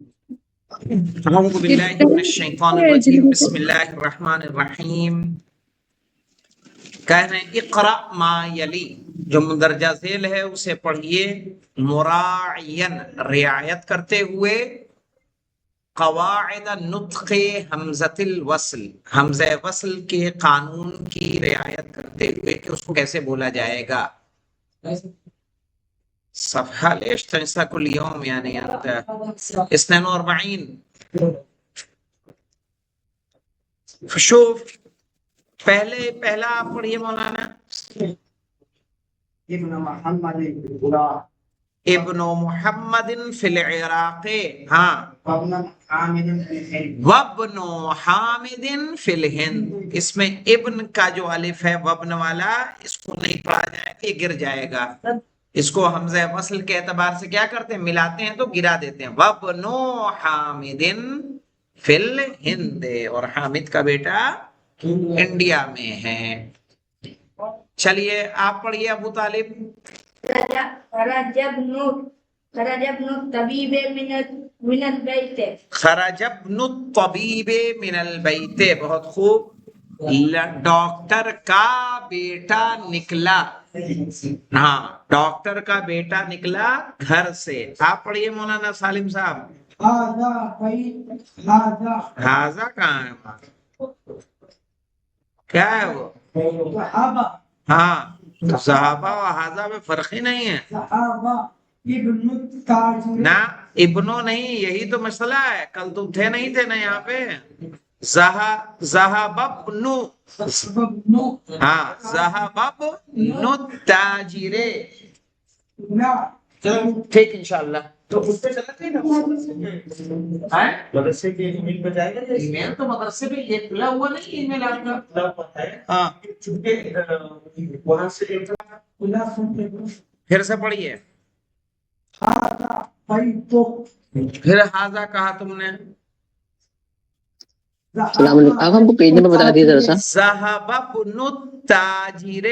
اعوذ باللہ من الشیطان الرجیم بسم اللہ الرحمن الرحیم. کہہ رہے ہیں اقرأ ما یلی، جو مندرجہ ذیل ہے اسے پڑھیے مراعین رعایت کرتے ہوئے قواعد نطق حمزۃ الوصل، حمزہ وصل کے قانون کی رعایت کرتے ہوئے کہ اس کو کیسے بولا جائے گا. صفحہ ليش تنسى كل يوم يعني أنت 42. شوف پہلا آپ پڑھیے مولانا. ابن محمد فی العراق، ہاں، وابن حامد فی الہند. اس میں ابن کا جو الف ہے وابن والا، اس کو نہیں پڑھا جائے گا، یہ گر جائے گا. اس کو حمزہ وصل کے اعتبار سے کیا کرتے ہیں، ملاتے ہیں تو گرا دیتے ہیں. وابن حامد فی الہند، اور حامد کا بیٹا انڈیا میں ہے. چلیے آپ پڑھیے ابو طالب. خرج ابن الطبیب من البیت، بہت خوب. ڈاکٹر کا بیٹا نکلا، ہاں ڈاکٹر کا بیٹا نکلا گھر سے. آپ پڑھیے مولانا سالم صاحب. ہاذا کہاں ہے، کیا ہے وہ؟ ہاں صحابہ و ہاذا میں فرق ہی نہیں ہے. نہ ابنو نہیں، یہی تو مسئلہ ہے. کل تم تھے نہیں تھے نا یہاں پہ. ذهب ابن، ہاں ذهب ابن التاجر. ٹھیک انشاءاللہ. تو اس پہ چلتے ہیں نا مدرسے کے ای میل پہ جائے گا. ای میل تو مدرسے پہ یہ کھلا ہوا نہیں، ای میل آپ کا ہاں وہاں سے. پھر سے پڑھیے. پھر ہاذا کہا تم نے. السلام علیکم. آپ ہم کو پیج نمبر بتا دیجیے ذرا سا. ذهب ابن التاجر،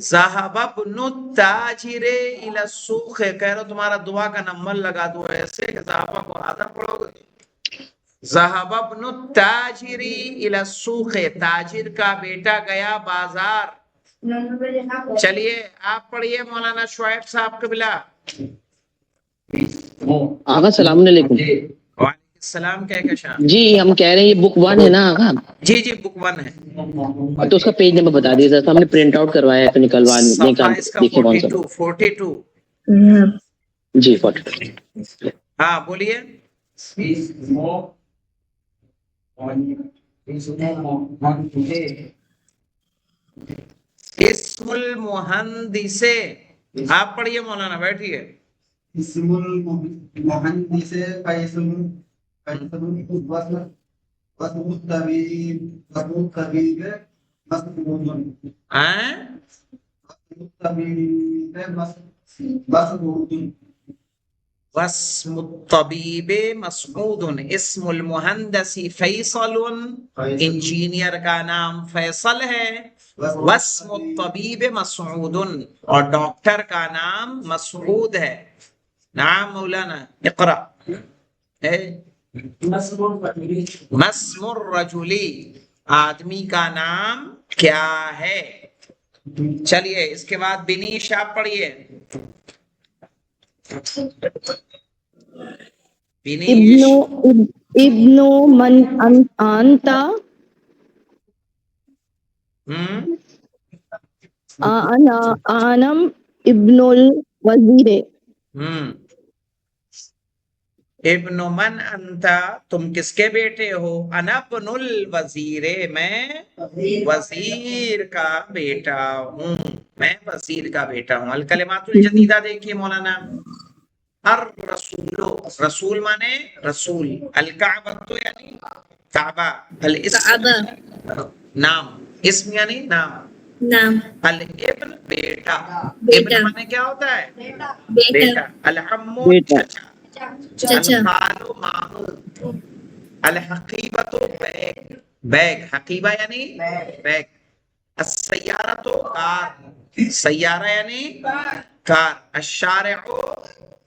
ذهب ابن التاجر الى السوق. کہہ رہا تمہارا دعا کا نمبر لگا دو ایسے کہ ذهب کو آدھا پڑھو گے. ذهب ابن التاجر الى السوق، تاجر کا بیٹا گیا بازار. چلیے آپ پڑھیے مولانا شعیب صاحب قبلہ. آقا السلام علیکم. وعلیکم السلام. کہہ کے شان. جی ہم کہہ رہے ہیں یہ بک 1 ہے نا آقا؟ جی جی بک 1 ہے. تو اس کا پیج نمبر بتا دیجیے. ہم نے پرنٹ آؤٹ کروایا ہے تو نکلوا صفحہ اس کا دیکھیے کون سا. 42. جی 42. ہاں بولیے. اسم المہندس. آپ پڑھیے مولانا، بیٹھیے. اسم المہندس واسم الطبیب مسعود. واسم الطبیب مسعود. اسم المہندس فیصل، انجینئر کا نام فیصل ہے. واسم الطبیب مسعود، اور ڈاکٹر کا نام مسعود ہے. نعم مولانا اقرأ. مسم الرجلی، آدمی کا نام کیا ہے. چلیے اس کے بعد بنیش آپ پڑھیے. بنیش. ابن من انت آنم ابن الوزیر. ابن من انتا، تم کس کے بیٹے ہو. انا ابن الوزیر، میں وزیر کا بیٹا ہوں. میں وزیر کا بیٹا ہوں. الکلمات الجدیدہ دیکھیے مولانا. الرسول، رسول مانے رسول. الکعبہ یعنی کعبہ. الاسم نام، اسم یعنی نام. الابن بیٹا. ابن مانے کیا ہوتا ہے، بیٹا. العم چچا. الخال مامو. الحقیبۃ بیگ، بیگ. حقیبہ یعنی بیگ. السیارۃ کار، سیارہ یعنی کار. الشارع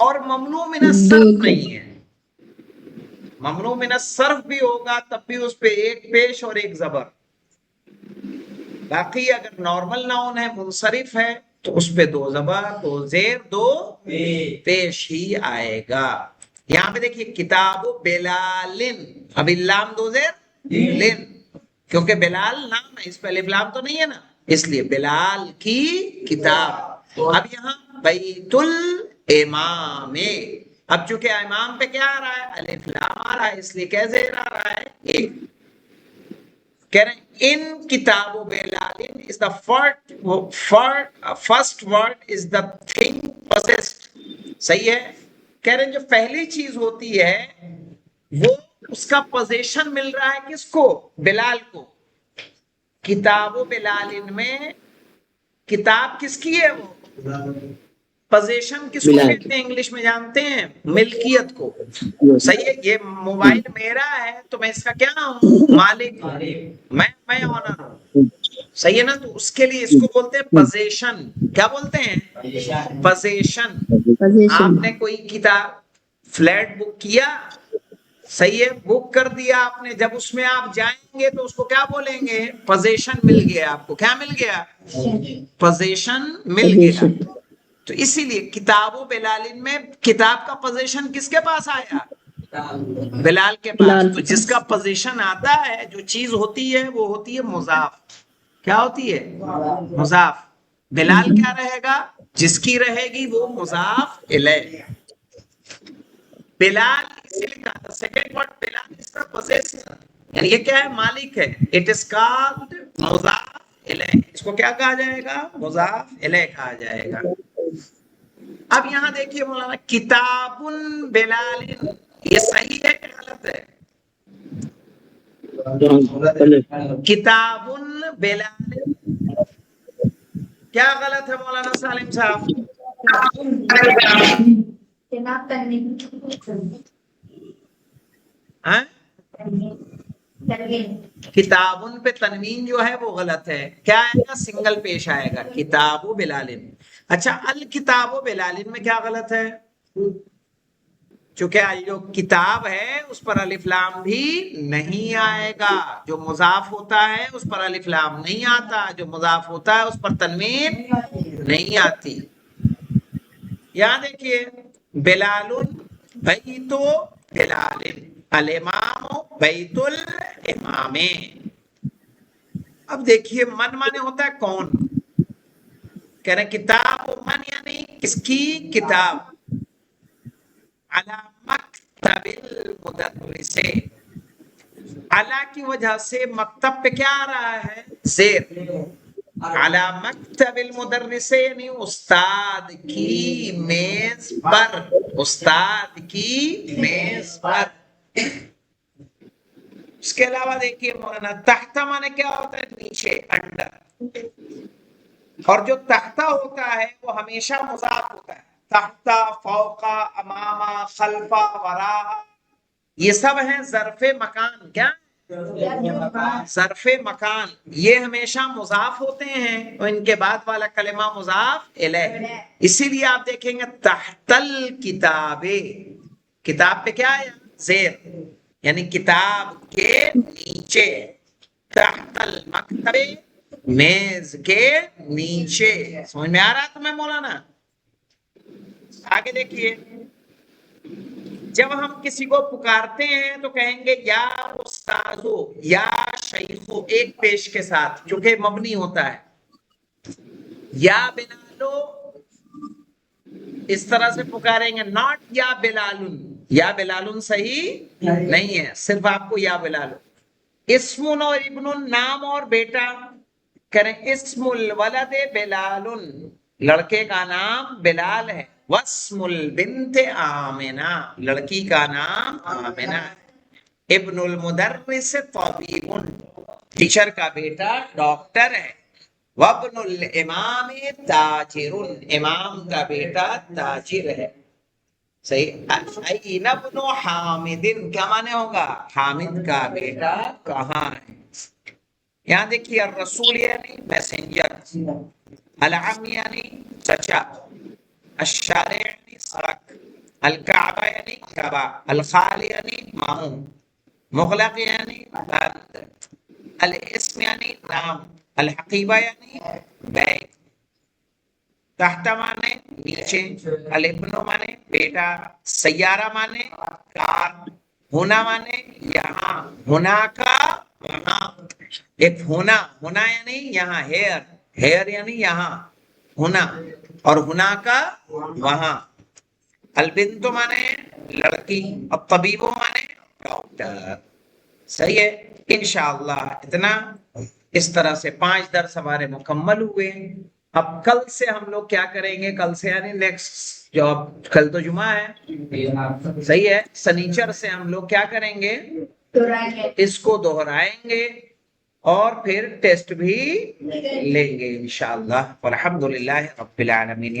اور ممنوع من الصرف نہیں ہے. ممنوع من الصرف بھی ہوگا تب بھی اس پہ ایک پیش اور ایک زبر. باقی اگر نارمل ناؤن ہے منصرف ہے تو اس پہ 2 زبر 2 زیر 2 پیش ہی آئے گا. یہاں پہ دیکھیے کتاب بلالن، ابھی لام 2 زیر لن، کیونکہ بلال نام ہے، اس پہ الف لام تو نہیں ہے نا، اس لیے بلال کی کتاب. اب یہاں بیت الامام، اب چونکہ امام پہ کیا آ رہا ہے؟ الف لام آ رہا ہے، اس لیے کیا زیر آ رہا ہے؟ ایک. کہہ رہے ہیں ان کتاب بلال is the first word is the thing possessed. صحیح ہے. کہہ رہے ہیں جو پہلی چیز ہوتی ہے وہ اس کا پوزیشن مل رہا ہے کس کو؟ بلال کو. کتاب بلال میں کتاب کس کی ہے؟ وہ پوزیشن کس کو کہتے ہیں انگلش میں جانتے ہیں؟ ملکیت کو. صحیح ہے. یہ موبائل میرا ہے تو میں اس کا کیا ہوں؟ مالک. میں آنر ہوں. صحیح ہے نا. تو اس کے لیے اس کو بولتے ہیں پوزیشن. کیا بولتے ہیں؟ پوزیشن. آپ نے کوئی کتاب فلیٹ بک کیا، صحیح ہے، بک کر دیا آپ نے، جب اس میں آپ جائیں گے تو اس کو کیا بولیں گے؟ پوزیشن مل گیا آپ کو. کیا مل گیا؟ پوزیشن مل گیا. تو اسی لیے کتاب و بلالن میں کتاب کا پوزیشن کس کے پاس آیا؟ بلال کے پاس. تو جس کا پوزیشن آتا ہے، جو چیز ہوتی ہے وہ ہوتی ہے مضاف. کیا ہوتی ہے؟ مضاف. بلال کیا رہے گا؟ جس کی رہے گی وہ مضاف الیہ. بلال اسی لیے کہا تھا سیکنڈ ورڈ بلال اس کا پوزیسر، یعنی یہ کیا ہے؟ مالک ہے. اٹ از کالڈ مضاف الیہ. اس کو کیا کہا جائے گا؟ مضاف الیہ کہا جائے گا. اب یہاں دیکھیے مولانا کتاب بلال، یہ صحیح ہے کہ غلط ہے؟ کتاب بلال کیا غلط ہے مولانا سالم صاحب؟ کتابن پہ تنوین جو ہے وہ غلط ہے. کیا آئے گا؟ سنگل پیش آئے گا. کتاب و بلالن. اچھا الکتاب و بلالن میں کیا غلط ہے؟ چونکہ جو کتاب ہے اس پر الف لام بھی نہیں آئے گا. جو مضاف ہوتا ہے اس پر الف لام نہیں آتا، جو مضاف ہوتا ہے اس پر تنوین نہیں آتی. یہاں دیکھیے بلال بیت بلال، الامام بیت الامام. اب دیکھیے من مانے ہوتا ہے کون. کہہ رہے کتاب من یعنی کس کی کتاب. علی مکتب المدرس، علی کی وجہ سے مکتب پہ کیا آ رہا ہے؟ زیر. علی مکتب المدرس یعنی استاد کی میز پر. استاد کی میز پر. اس کے علاوہ دیکھیے مولانا تحت مانے کیا ہوتا ہے؟ نیچے، انڈر. اور جو تحت ہوتا ہے وہ ہمیشہ مضاف ہوتا ہے. تحت، فوق، امام، خلف، وراء، یہ سب ہیں ظرف مکان. کیا ظرف مکان؟ یہ ہمیشہ مضاف ہوتے ہیں اور ان کے بعد والا کلمہ مضاف الیہ. اسی لیے آپ دیکھیں گے تحت الکتاب، کتاب پہ کیا ہے؟ زیر، یعنی کتاب کے نیچے. تحت المکتب، میز کے نیچے. سمجھ میں آ رہا ہے تمہیں مولانا؟ آگے دیکھیے جب ہم کسی کو پکارتے ہیں تو کہیں گے یا استاذو یا شیخو، ایک پیش کے ساتھ، چونکہ مبنی ہوتا ہے. یا بلالو اس طرح سے پکاریں گے، ناٹ یا بلالن. یا بلالن صحیح نہیں ہے، صرف آپ کو یا بلالو. اسم اور ابن، نام اور بیٹا. کریں اسم الولد بلالن، لڑکے کا نام بلال ہے. واسم البنت آمنہ، لڑکی کا نام آمنہ. ابن المدرس طبیب، ٹیچر کا بیٹا ڈاکٹر ہے. وابن الامام تاجر، امام کا بیٹا تاجر ہے. صحیح. این ابن حامد، کیا معنی ہوگا؟ حامد کا بیٹا کہاں ہے. یہاں دیکھیے الرسول یعنی میسنجر، العم یعنی چچا. الشارع یعنی سڑک، الکعبہ یعنی کعبہ، الخال یعنی ماموں، مغلق یعنی بند، الاسم یعنی نام، الحقیبہ یعنی بیگ، تحت مانے نیچے، الابن مانے بیٹا، سیارہ مانے کار، ہونا مانے یہاں، ہونا کا وہاں، ایک ہونا، ہونا یعنی یہاں، ہیئر، ہیئر یعنی یہاں ہونا، اور ہونا کا وہاں، البنت مانے لڑکی، الطبیب مانے ڈاکٹر. صحیح ہے. انشاءاللہ اتنا اس طرح سے 5 درس ہمارے مکمل ہوئے. اب کل سے ہم لوگ کیا کریں گے؟ کل سے یعنی نیکسٹ جو کل تو جمعہ ہے، صحیح ہے، سنیچر سے ہم لوگ کیا کریں گے؟ اس کو دہرائیں گے اور پھر ٹیسٹ بھی لیں گے انشاءاللہ. والحمدللہ رب العالمین.